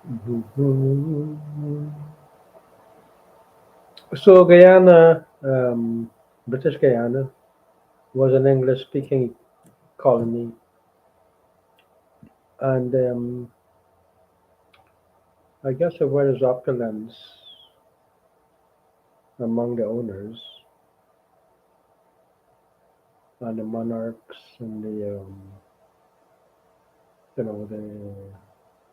Mhm. So Guyana, British Guyana, was an English-speaking colony, and I guess there were his opulence among the owners and the monarchs and the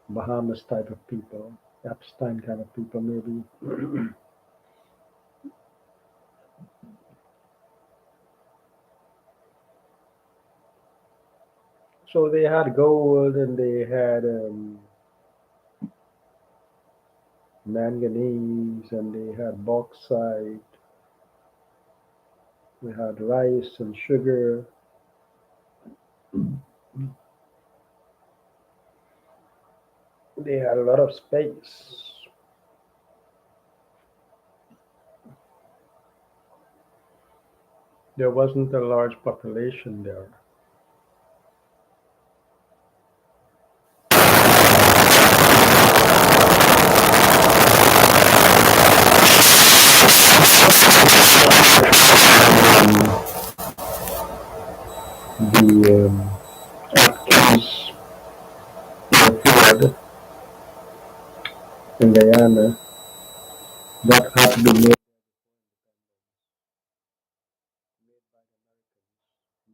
Bahamas type of people, Epstein kind of people, maybe. So they had gold and they had manganese and they had bauxite. They had rice and sugar. They had a lot of space. There wasn't a large population there. The actors were flawed in Guyana that had to be made by the Americans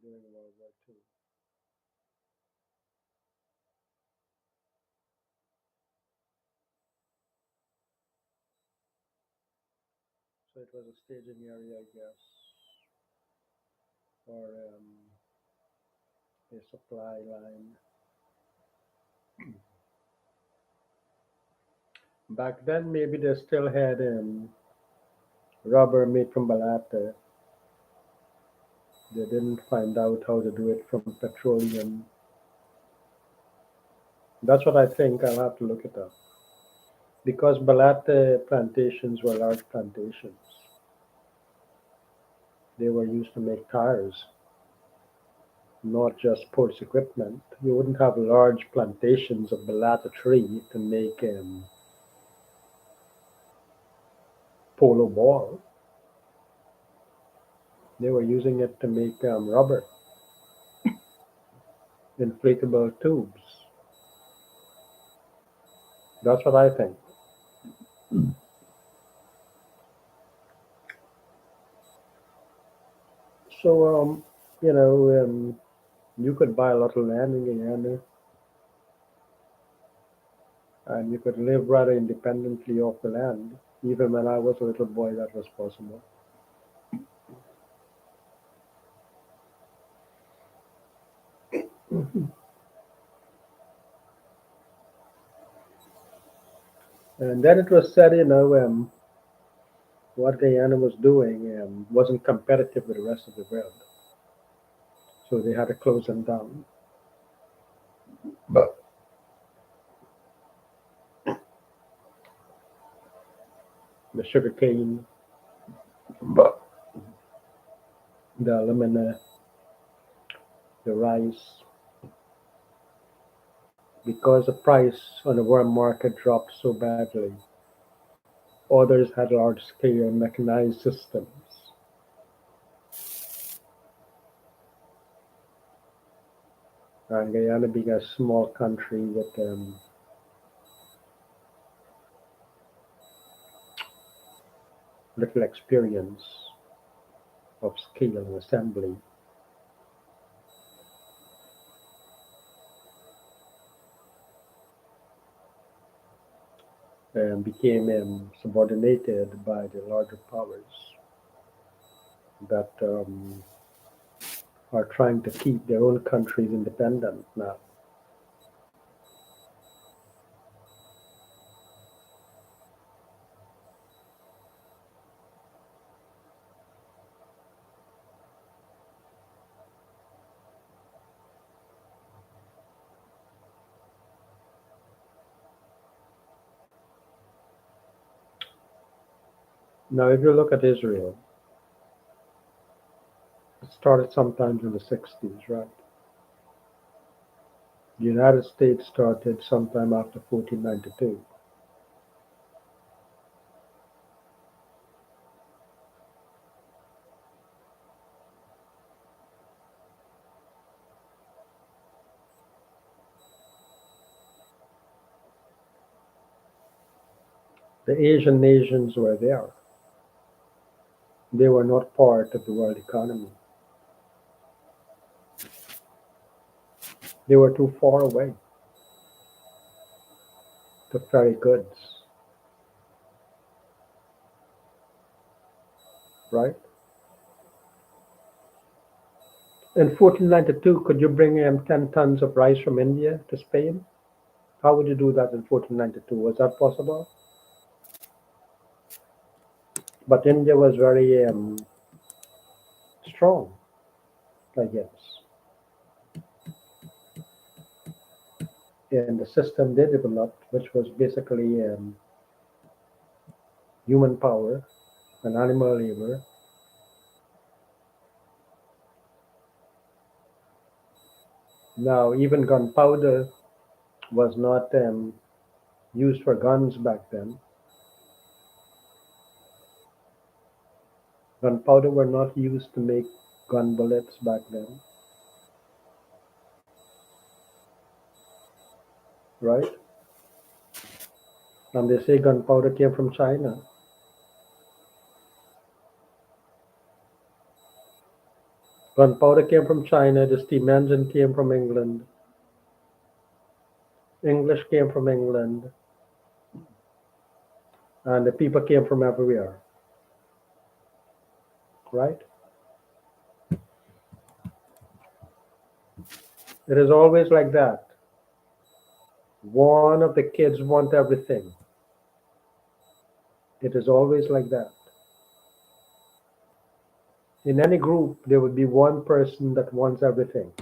during World War II. So it was a staging area, I guess, or a supply line. Back then, maybe they still had rubber made from balata. They didn't find out how to do it from petroleum. That's what I think. I'll have to look it up. Because balata plantations were large plantations. They were used to make tires, not just sports equipment. You wouldn't have large plantations of balata tree to make polo ball. They were using it to make rubber, inflatable tubes. That's what I think. So, you know, you could buy a lot of land in Guyana and you could live rather independently off the land. Even when I was a little boy, that was possible. And then it was said, what Guyana was doing wasn't competitive with the rest of the world. So they had to close them down. But the sugar cane, the alumina, the rice, because the price on the world market dropped so badly, others had large scale mechanized systems. And Guyana being a small country with little experience of scale and assembly, became subordinated by the larger powers that are trying to keep their own countries independent now. Now, if you look at Israel, it started sometimes in the 60s, right? The United States started sometime after 1492. The Asian nations were there. They were not part of the world economy. They were too far away to ferry goods, right? In 1492, could you bring 10 tons of rice from India to Spain? How would you do that in 1492? Was that possible? But India was very strong, I guess, in the system they developed, which was basically human power and animal labor. Now, even gunpowder was not used for guns back then. Gunpowder were not used to make gun bullets back then, right? And they say gunpowder came from China. Gunpowder came from China, the steam engine came from England, English came from England, and the people came from everywhere, right? It is always like that. One of the kids want everything. It is always like that. In any group, there would be one person that wants everything.